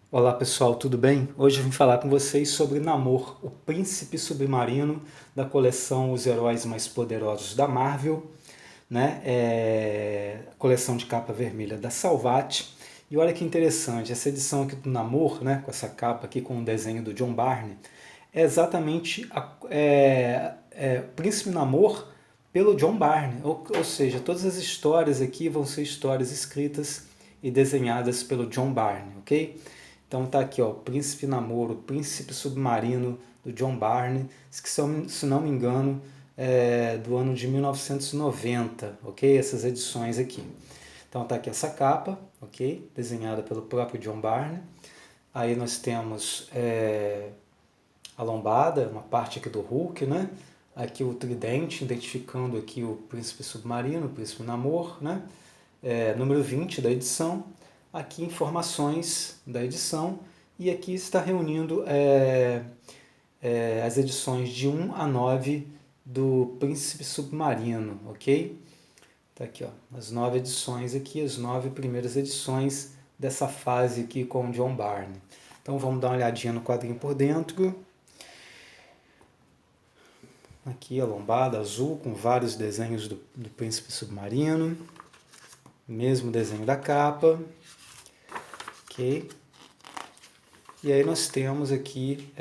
Olá pessoal, tudo bem? Hoje eu vim falar com vocês sobre Namor, o príncipe submarino da coleção Os Heróis Mais Poderosos da Marvel, né? Coleção de capa vermelha da Salvat. E olha que interessante, essa edição aqui do Namor, né? Com essa capa aqui com o desenho do John Barney, é exatamente Príncipe Namor pelo John Barney, ou seja, todas as histórias aqui vão ser histórias escritas e desenhadas pelo John Barney, ok? Então tá aqui, ó, Príncipe Namoro, Príncipe Submarino, do John Barney, que são, se não me engano, do ano de 1990, ok? Essas edições aqui. Então tá aqui essa capa, ok? Desenhada pelo próprio John Barney. Aí nós temos a lombada, uma parte aqui do Hulk, né? Aqui o tridente, identificando aqui o Príncipe Submarino, o Príncipe Namor, né? Número 20 da edição. Aqui informações da edição e aqui está reunindo as edições de 1 a 9 do Príncipe Submarino, ok? Tá aqui, ó, as 9 edições aqui, as 9 primeiras edições dessa fase aqui com o John Barney. Então vamos dar uma olhadinha no quadrinho por dentro. Aqui a lombada azul com vários desenhos do Príncipe Submarino. Mesmo desenho da capa. Ok? E aí nós temos aqui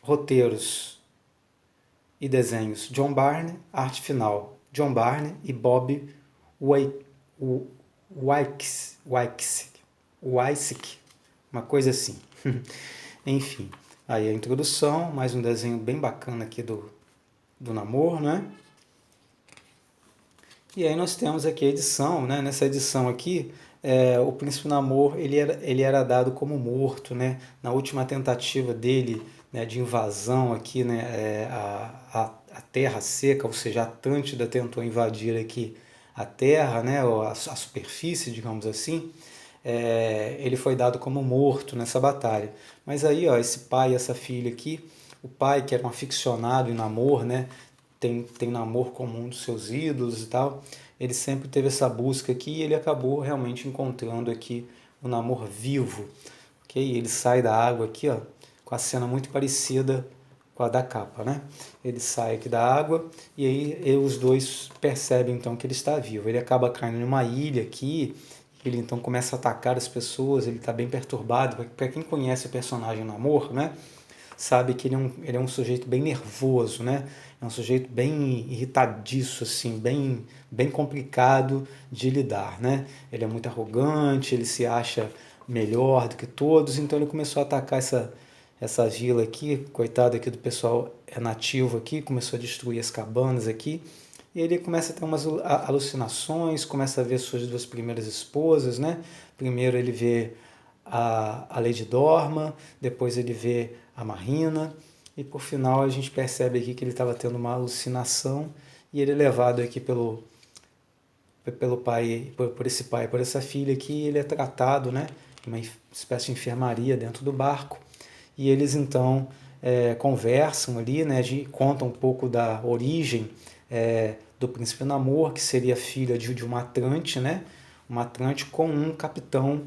roteiros e desenhos John Barney, arte final John Barney e Bob Wyckick, uma coisa assim. Enfim, aí a introdução, mais um desenho bem bacana aqui do Namor, né? E aí nós temos aqui a edição, né? Nessa edição aqui, o Príncipe Namor ele era dado como morto, né? Na última tentativa dele, né, de invasão aqui, né, a Terra Seca, ou seja, a Atlântida tentou invadir aqui a Terra, né, ou a superfície, digamos assim. Ele foi dado como morto nessa batalha. Mas aí, ó, esse pai e essa filha aqui, o pai que era um aficionado em Namor, né, tem Namor como um dos seus ídolos e tal, ele sempre teve essa busca aqui e ele acabou realmente encontrando aqui o Namor vivo, ok? Ele sai da água aqui, ó, com a cena muito parecida com a da capa, né? Ele sai aqui da água e aí os dois percebem então que ele está vivo. Ele acaba caindo numa ilha aqui, ele então começa a atacar as pessoas, ele está bem perturbado. Para quem conhece o personagem Namor, né? Sabe que ele é um sujeito bem nervoso, né? É um sujeito bem irritadiço, assim, bem complicado de lidar, né? Ele é muito arrogante, ele se acha melhor do que todos, então ele começou a atacar essa vila aqui, coitado aqui do pessoal nativo aqui, começou a destruir as cabanas aqui, e ele começa a ter umas alucinações, começa a ver suas duas primeiras esposas, né? Primeiro ele vê a Lady Dorma, depois ele vê a Marina, e por final a gente percebe aqui que ele estava tendo uma alucinação e ele é levado aqui pelo pai, por esse pai, por essa filha aqui, ele é tratado, né, em uma espécie de enfermaria dentro do barco, e eles então conversam ali, né, contam um pouco da origem do príncipe Namor, que seria filha de uma Atlante, né, uma Atlante com um capitão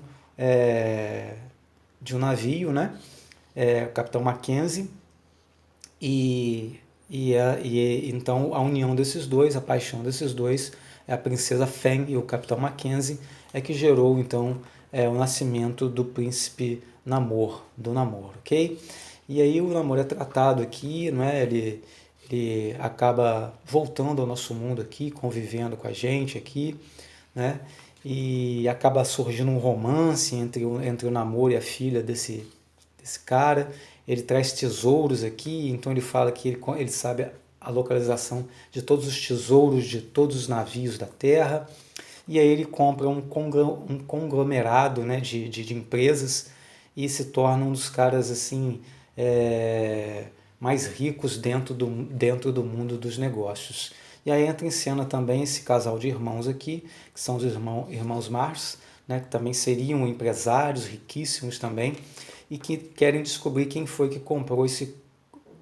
de um navio, né, o capitão Mackenzie, e, então a união desses dois, a paixão desses dois, a princesa Feng e o capitão Mackenzie, é que gerou então o nascimento do príncipe Namor, do Namor, ok? E aí o Namor é tratado aqui, não é? Ele acaba voltando ao nosso mundo aqui, convivendo com a gente aqui, né? E acaba surgindo um romance entre o Namor e a filha desse cara. Ele traz tesouros aqui, então ele fala que ele sabe a localização de todos os tesouros de todos os navios da Terra. E aí ele compra um conglomerado, né, de empresas e se torna um dos caras assim mais ricos dentro do mundo dos negócios. E aí entra em cena também esse casal de irmãos aqui, que são os irmãos Mars, né, que também seriam empresários riquíssimos também, e que querem descobrir quem foi que comprou esse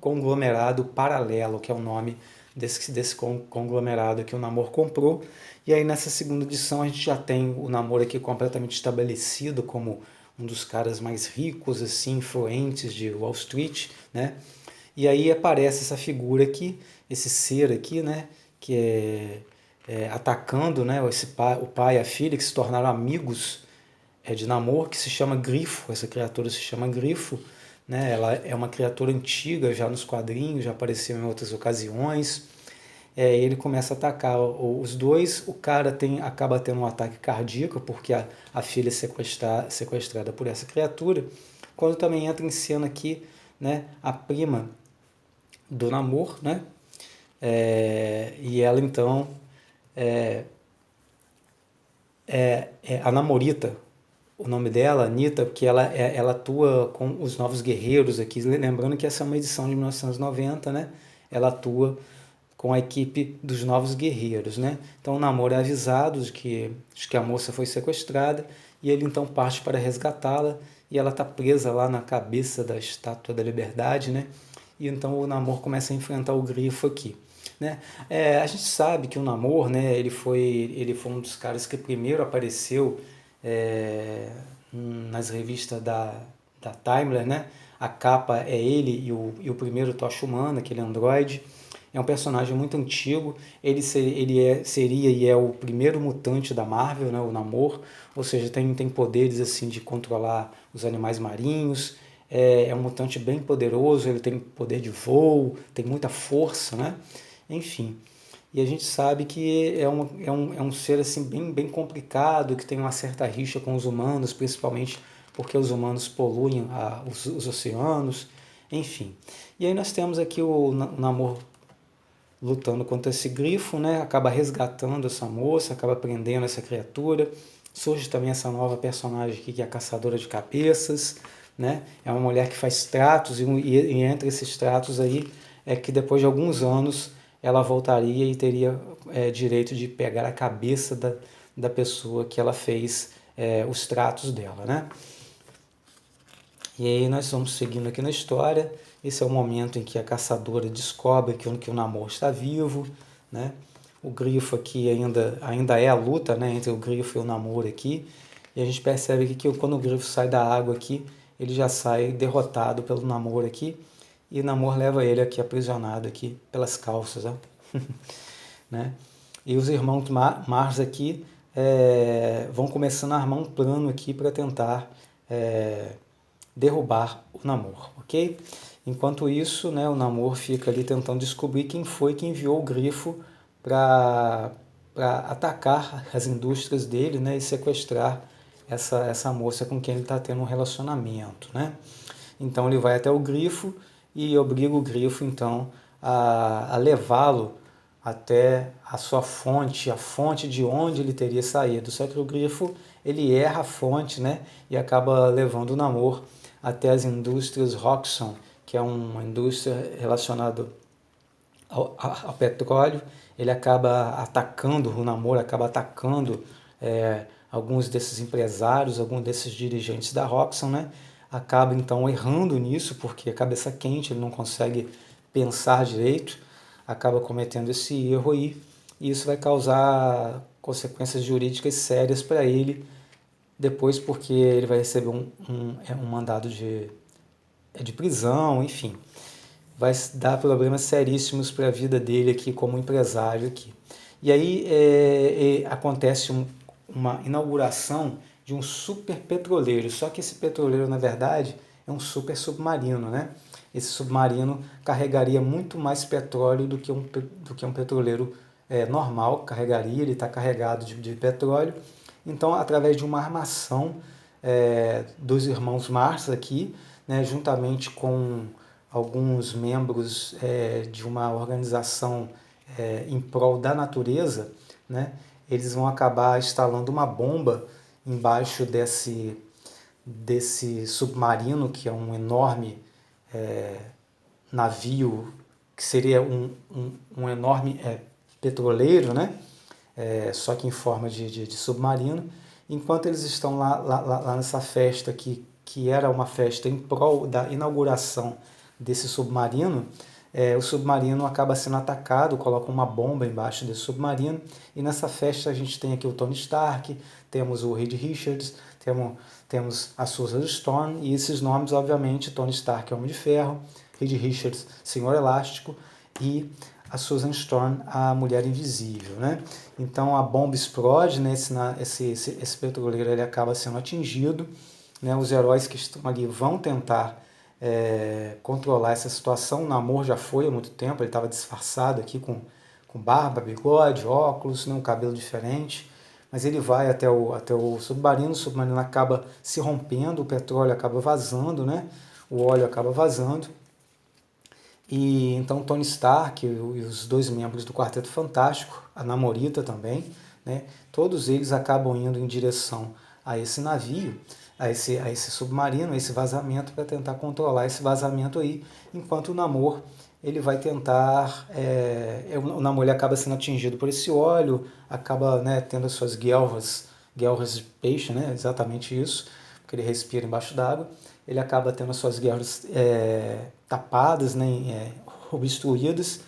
conglomerado paralelo, que é o nome desse conglomerado que o Namor comprou. E aí nessa segunda edição a gente já tem o Namor aqui completamente estabelecido como um dos caras mais ricos, assim, influentes de Wall Street, né? E aí aparece essa figura aqui, esse ser aqui, né? Que atacando, né? O pai e a filha, que se tornaram amigos de Namor, que se chama Grifo. Essa criatura se chama Grifo, né? Ela é uma criatura antiga já nos quadrinhos, já apareceu em outras ocasiões. Ele começa a atacar os dois, o cara acaba tendo um ataque cardíaco, porque a filha é sequestrada por essa criatura, quando também entra em cena aqui, né, a prima do Namor, né, e ela então a Namorita, o nome dela, Anitta, porque ela atua com os Novos Guerreiros aqui, lembrando que essa é uma edição de 1990, né? Ela atua com a equipe dos Novos Guerreiros, né? Então o Namor é avisado de que a moça foi sequestrada e ele então parte para resgatá-la e ela está presa lá na cabeça da Estátua da Liberdade, né? E então o Namor começa a enfrentar o Grifo aqui. Né? A gente sabe que o Namor, né, ele foi um dos caras que primeiro apareceu nas revistas da Timler, né? A capa é ele e o primeiro Tocha Humana, aquele androide. É um personagem muito antigo. Seria e é o primeiro mutante da Marvel, né, o Namor. Ou seja, tem poderes assim de controlar os animais marinhos. É um mutante bem poderoso. Ele tem poder de voo, tem muita força, né? Enfim. E a gente sabe que é um ser assim bem complicado, que tem uma certa rixa com os humanos, principalmente porque os humanos poluem os oceanos, enfim. E aí nós temos aqui o Namor lutando contra esse grifo, né? Acaba resgatando essa moça, acaba prendendo essa criatura. Surge também essa nova personagem aqui, que é a Caçadora de Cabeças, né? É uma mulher que faz tratos, e entre esses tratos aí é que depois de alguns anos ela voltaria e teria direito de pegar a cabeça da pessoa que ela fez os tratos dela, né? E aí nós vamos seguindo aqui na história. Esse é o momento em que a caçadora descobre que o Namor está vivo, né? O Grifo aqui ainda é a luta, né, entre o Grifo e o Namor aqui. E a gente percebe aqui que quando o Grifo sai da água aqui, ele já sai derrotado pelo Namor aqui. E o Namor leva ele aqui aprisionado aqui pelas calças, ó. Né? E os irmãos Mars aqui vão começando a armar um plano aqui para tentar derrubar o Namor, ok? Enquanto isso, né, o Namor fica ali tentando descobrir quem foi que enviou o Grifo para atacar as indústrias dele, né, e sequestrar essa moça com quem ele está tendo um relacionamento, né? Então ele vai até o Grifo e obriga o Grifo então a levá-lo até a sua fonte, a fonte de onde ele teria saído. Só que o Grifo ele erra a fonte, né, e acaba levando o Namor até as indústrias Roxxon, que é uma indústria relacionada ao petróleo. Ele acaba atacando, o Namor acaba atacando alguns desses empresários, alguns desses dirigentes da Roxxon, né? Acaba então errando nisso, porque a cabeça quente, ele não consegue pensar direito, acaba cometendo esse erro aí, e isso vai causar consequências jurídicas sérias para ele depois, porque ele vai receber um mandado de prisão, enfim. Vai dar problemas seríssimos para a vida dele aqui como empresário aqui. E aí acontece uma inauguração de um super petroleiro, só que esse petroleiro, na verdade, é um super submarino, né? Esse submarino carregaria muito mais petróleo do que um petroleiro normal carregaria, ele está carregado de petróleo. Então, através de uma armação dos irmãos Mars aqui, né, juntamente com alguns membros de uma organização em prol da natureza, né, eles vão acabar instalando uma bomba embaixo desse submarino, que é um enorme navio, que seria um enorme petroleiro, né? Só que em forma de submarino. Enquanto eles estão lá nessa festa que era uma festa em prol da inauguração desse submarino, o submarino acaba sendo atacado, coloca uma bomba embaixo desse submarino, e nessa festa a gente tem aqui o Tony Stark, temos o Reed Richards, Temos a Susan Storm, e esses nomes, obviamente, Tony Stark, Homem de Ferro, Reed Richards, Senhor Elástico, e a Susan Storm, a Mulher Invisível, né? Então a bomba explode, né? Esse petroleiro ele acaba sendo atingido, né? Os heróis que estão ali vão tentar controlar essa situação. O Namor já foi há muito tempo, ele estava disfarçado aqui com barba, bigode, óculos, né? Um cabelo diferente, mas ele vai até o submarino acaba se rompendo, o petróleo acaba vazando, né? O óleo acaba vazando. E então Tony Stark e os dois membros do Quarteto Fantástico, a Namorita também, né, todos eles acabam indo em direção a esse navio, a esse submarino, a esse vazamento, para tentar controlar esse vazamento aí, enquanto o Namor ele vai tentar, o Namor ele acaba sendo atingido por esse óleo, acaba, né, tendo as suas guelras de peixe, né, exatamente isso, porque ele respira embaixo d'água, ele acaba tendo as suas guerras tapadas, né, obstruídas,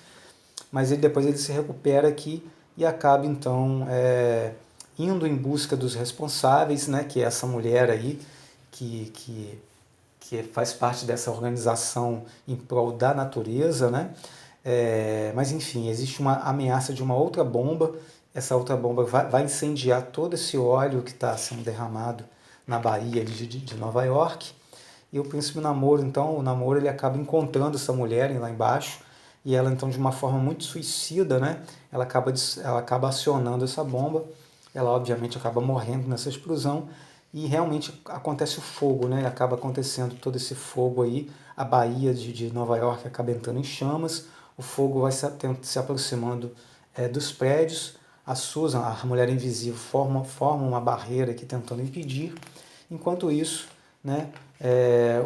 mas depois ele se recupera aqui e acaba então indo em busca dos responsáveis, né, que é essa mulher aí, que faz parte dessa organização em prol da natureza, né? Mas enfim, existe uma ameaça de uma outra bomba, essa outra bomba vai incendiar todo esse óleo que está sendo derramado na Baía de Nova York. E o príncipe Namor, então, o Namor ele acaba encontrando essa mulher lá embaixo, e ela então de uma forma muito suicida, né? Ela acaba acionando essa bomba, ela obviamente acaba morrendo nessa explosão, e realmente acontece o fogo, né? Acaba acontecendo todo esse fogo aí, a Baía de Nova York acaba entrando em chamas, o fogo vai se aproximando dos prédios, a Susan, a Mulher Invisível, forma uma barreira aqui tentando impedir. Enquanto isso, né,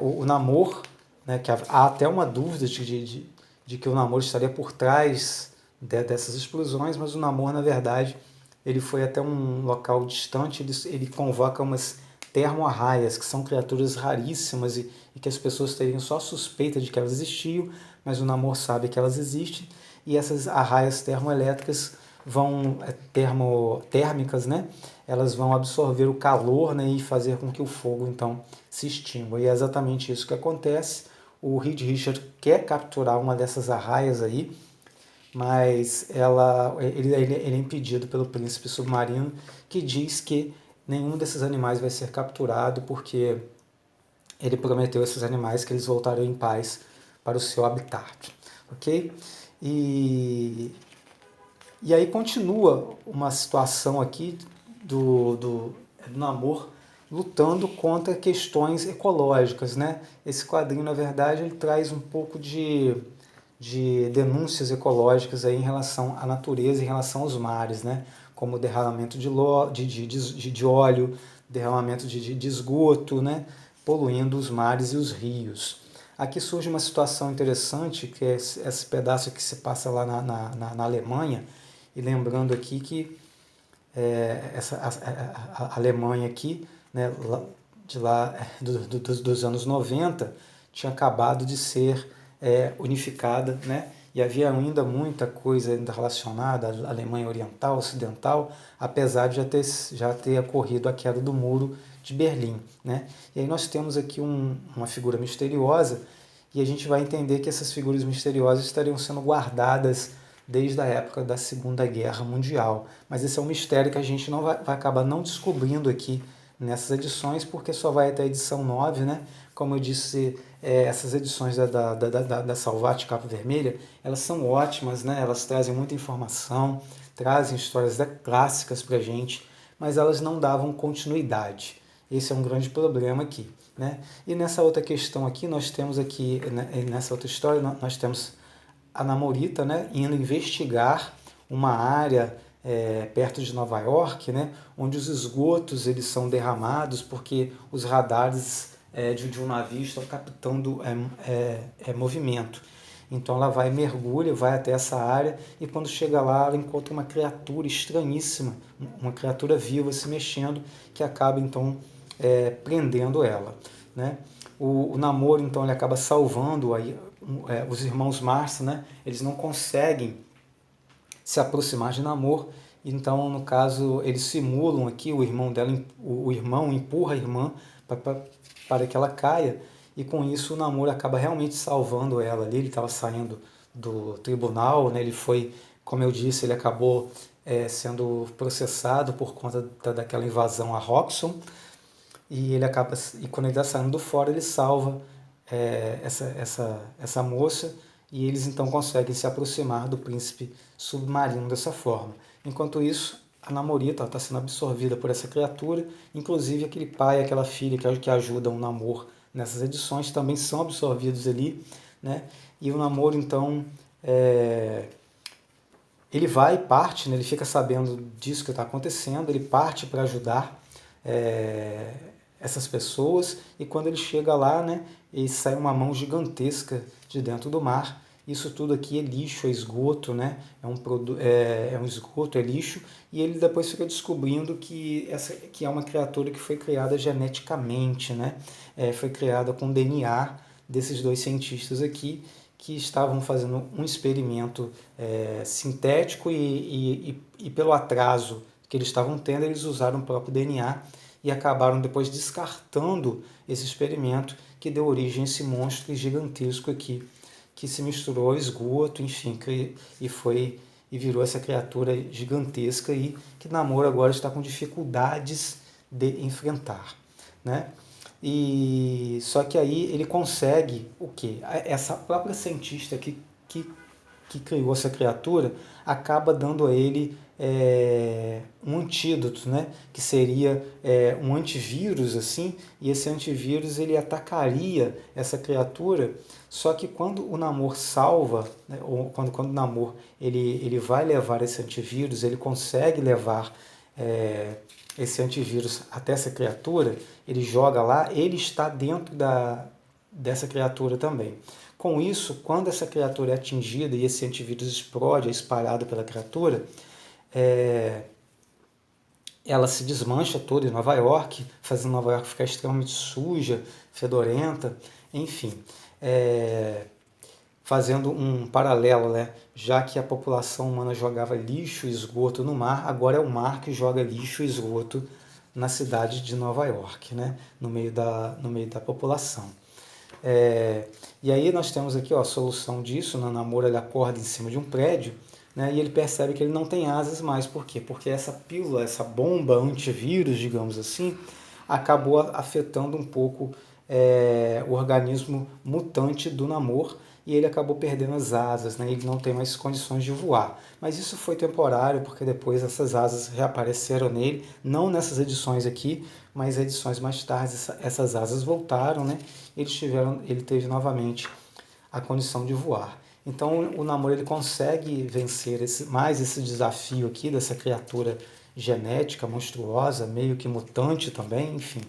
o Namor, né, que há até uma dúvida de que o Namor estaria por trás dessas explosões, mas o Namor, na verdade, ele foi até um local distante, ele convoca umas termo-arraias, que são criaturas raríssimas e que as pessoas teriam só suspeita de que elas existiam, mas o Namor sabe que elas existem, e essas arraias termoelétricas térmicas, né? Elas vão absorver o calor, né, e fazer com que o fogo então se extingua. E é exatamente isso que acontece. O Reed Richards quer capturar uma dessas arraias aí, mas ele é impedido pelo príncipe submarino, que diz que nenhum desses animais vai ser capturado porque ele prometeu a esses animais que eles voltariam em paz para o seu habitat, ok? E aí continua uma situação aqui do Namor lutando contra questões ecológicas, né? Esse quadrinho, na verdade, ele traz um pouco de denúncias ecológicas aí em relação à natureza, em relação aos mares, né? Como derramamento de óleo, derramamento de esgoto, né? Poluindo os mares e os rios. Aqui surge uma situação interessante, que é esse pedaço que se passa lá na Alemanha, e lembrando aqui que a Alemanha aqui, né, de lá dos anos 90, tinha acabado de ser unificada, né, e havia ainda muita coisa ainda relacionada à Alemanha Oriental, Ocidental, apesar de já ter ocorrido a queda do Muro de Berlim, né. E aí nós temos aqui uma figura misteriosa, e a gente vai entender que essas figuras misteriosas estariam sendo guardadas desde a época da Segunda Guerra Mundial. Mas esse é um mistério que a gente não vai acabar não descobrindo aqui nessas edições, porque só vai até a edição 9, né? Como eu disse, essas edições da Salvat Capa Vermelha, elas são ótimas, né? Elas trazem muita informação, trazem histórias clássicas para a gente, mas elas não davam continuidade. Esse é um grande problema aqui, né? E nessa outra questão aqui, nós temos aqui, nessa outra história, nós temos a Namorita, né, indo investigar uma área perto de Nova York, né, onde os esgotos eles são derramados porque os radares de um navio estão captando movimento. Então ela mergulha, vai até essa área, e quando chega lá ela encontra uma criatura estranhíssima, uma criatura viva se mexendo, que acaba então prendendo ela, né? O Namor então ele acaba salvando aí os irmãos Mars, né? Eles não conseguem se aproximar de Namor, Então, no caso, eles simulam aqui, o irmão dela, o irmão empurra a irmã para que ela caia, e com isso o namoro acaba realmente salvando ela ali. Ele estava saindo do tribunal, né? Ele foi, como eu disse, ele acabou sendo processado por conta daquela invasão a Roxxon, e ele acaba, e quando ele está saindo do fora, ele salva essa moça, e eles então conseguem se aproximar do príncipe submarino dessa forma. Enquanto isso, a Namorita está sendo absorvida por essa criatura, inclusive aquele pai e aquela filha que ajudam o Namor nessas edições também são absorvidos ali, né? E o Namor então ele vai, parte, né? Ele fica sabendo disso que está acontecendo, ele parte para ajudar é, essas pessoas, e quando ele chega lá, né, e sai uma mão gigantesca de dentro do mar. Isso tudo aqui é lixo, é esgoto, né? É um esgoto, é lixo, e ele depois fica descobrindo que é uma criatura que foi criada geneticamente, né? Foi criada com DNA desses dois cientistas aqui, que estavam fazendo um experimento sintético, e pelo atraso que eles estavam tendo, eles usaram o próprio DNA e acabaram depois descartando esse experimento, que deu origem a esse monstro gigantesco aqui, que se misturou ao esgoto, enfim, e virou essa criatura gigantesca aí, que Namor agora está com dificuldades de enfrentar, né? E só que aí ele consegue o quê? Essa própria cientista que criou essa criatura acaba dando a ele um antídoto, né? Que seria um antivírus, assim, e esse antivírus ele atacaria essa criatura. Só que quando o Namor salva, né, ou quando o Namor ele vai levar esse antivírus, ele consegue levar esse antivírus até essa criatura, ele joga lá, ele está dentro dessa criatura também. Com isso, quando essa criatura é atingida e esse antivírus explode, é espalhado pela criatura, ela se desmancha toda em Nova York, fazendo Nova York ficar extremamente suja, fedorenta, enfim. Fazendo um paralelo, né? Já que a população humana jogava lixo e esgoto no mar, agora é o mar que joga lixo e esgoto na cidade de Nova York, né? No meio da população. E aí nós temos aqui, ó, a solução disso. No Namor, ele acorda em cima de um prédio, né? E ele percebe que ele não tem asas mais. Por quê? Porque essa pílula, essa bomba antivírus, digamos assim, acabou afetando um pouco o organismo mutante do Namor, e ele acabou perdendo as asas, né? Ele não tem mais condições de voar. Mas isso foi temporário, porque depois essas asas reapareceram nele, não nessas edições aqui, mas edições mais tarde essas asas voltaram, né? Ele teve novamente a condição de voar. Então o Namor ele consegue vencer mais esse desafio aqui dessa criatura genética monstruosa, meio que mutante também, enfim.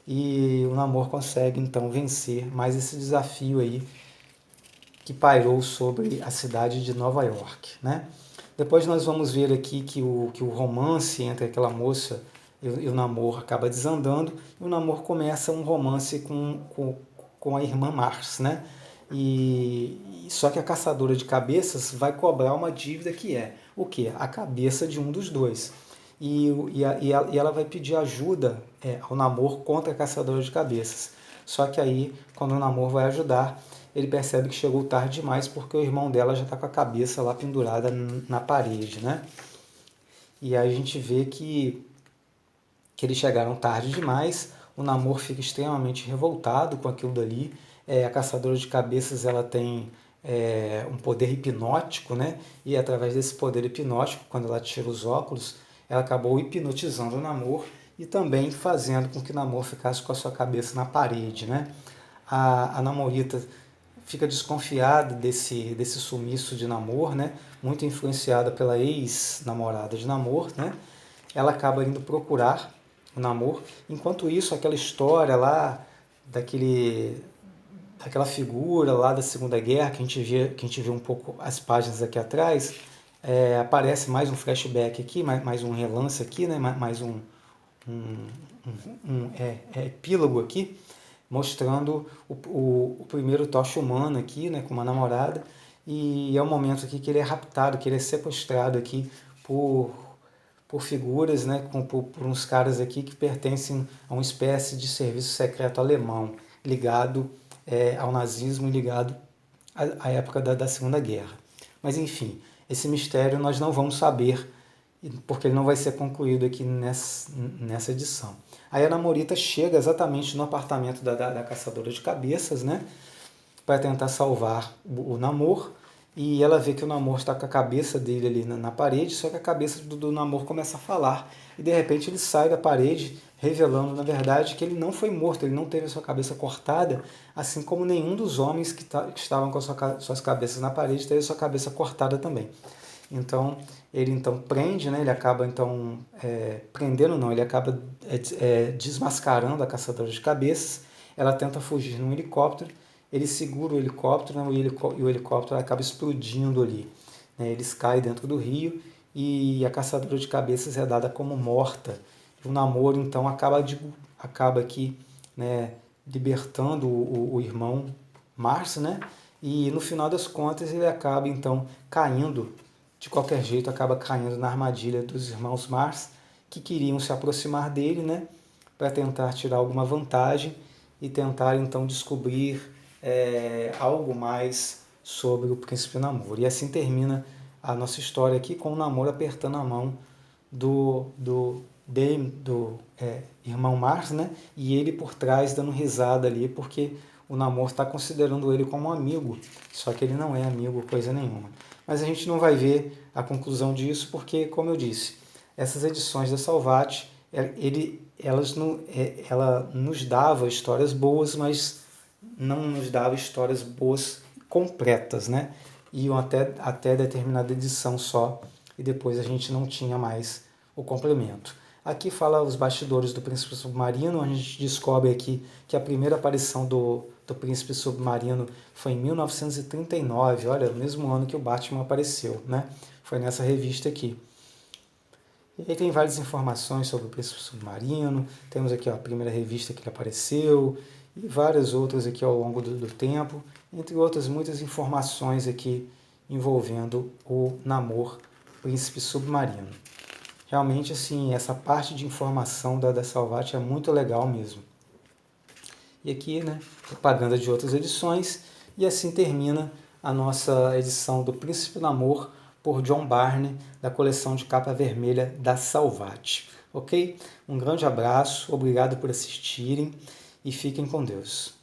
E o Namor consegue então vencer mais esse desafio aí que pairou sobre a cidade de Nova York, né? Depois nós vamos ver aqui que o romance entre aquela moça e o Namor acaba desandando, e o Namor começa um romance com a irmã Mars, né? Só que a caçadora de cabeças vai cobrar uma dívida, que é o quê? A cabeça de um dos dois. E ela vai pedir ajuda ao Namor contra a caçadora de cabeças. Só que aí, quando o Namor vai ajudar, ele percebe que chegou tarde demais, porque o irmão dela já está com a cabeça lá pendurada na parede, né? E aí a gente vê que eles chegaram tarde demais. O Namor fica extremamente revoltado com aquilo dali. A caçadora de cabeças, ela tem um poder hipnótico, né? E através desse poder hipnótico, quando ela tira os óculos, ela acabou hipnotizando o Namor e também fazendo com que o Namor ficasse com a sua cabeça na parede, né? A Namorita fica desconfiada desse sumiço de Namor, né? Muito influenciada pela ex-namorada de Namor, né? Ela acaba indo procurar o Namor. Enquanto isso, aquela história lá daquela figura lá da Segunda Guerra, que a gente vê um pouco as páginas aqui atrás, aparece mais um flashback aqui, mais um relance aqui, né? Mais um epílogo aqui, mostrando o primeiro Tocha humano aqui, né, com uma namorada, e é o momento aqui que ele é raptado, que ele é sequestrado aqui por por figuras, né, por uns caras aqui que pertencem a uma espécie de serviço secreto alemão, ligado ao nazismo e ligado à época da Segunda Guerra. Mas enfim, esse mistério nós não vamos saber, porque ele não vai ser concluído aqui nessa edição. Aí a Namorita chega exatamente no apartamento da caçadora de cabeças, né, para tentar salvar o Namor, e ela vê que o Namor está com a cabeça dele ali na parede, só que a cabeça do Namor começa a falar, e de repente ele sai da parede, revelando, na verdade, que ele não foi morto, ele não teve a sua cabeça cortada, assim como nenhum dos homens que estavam com suas cabeças na parede teve a sua cabeça cortada também. Então, ele então prende, né? Ele acaba então prendendo, não, ele acaba desmascarando a caçadora de cabeças. Ela tenta fugir num helicóptero, ele segura o helicóptero, né, e o helicóptero acaba explodindo ali. Né, eles caem dentro do rio e a caçadora de cabeças é dada como morta. O Namor então acaba aqui, né, libertando o irmão Mars, né? E no final das contas ele acaba então caindo, de qualquer jeito acaba caindo na armadilha dos irmãos Mars, que queriam se aproximar dele, né, para tentar tirar alguma vantagem e tentar então descobrir algo mais sobre o Príncipe Namor. E assim termina a nossa história aqui com o Namor apertando a mão do irmão Mars, né? E ele por trás dando risada ali, porque o Namor está considerando ele como um amigo, só que ele não é amigo coisa nenhuma. Mas a gente não vai ver a conclusão disso, porque, como eu disse, essas edições da Salvat, ela nos dava histórias boas, mas não nos dava histórias boas completas, né? Iam até determinada edição só, e depois a gente não tinha mais o complemento. Aqui fala os bastidores do Príncipe Submarino, onde a gente descobre aqui que a primeira aparição do Príncipe Submarino foi em 1939, olha, o mesmo ano que o Batman apareceu, né? Foi nessa revista aqui. E aí tem várias informações sobre o Príncipe Submarino, temos aqui ó, a primeira revista que ele apareceu, e várias outras aqui ao longo do tempo, entre outras muitas informações aqui envolvendo o Namor Príncipe Submarino. Realmente, assim, essa parte de informação da Salvat é muito legal mesmo. E aqui, né, propaganda de outras edições, e assim termina a nossa edição do Príncipe Namor por John Barney, da coleção de capa vermelha da Salvat. Ok? Um grande abraço, obrigado por assistirem e fiquem com Deus.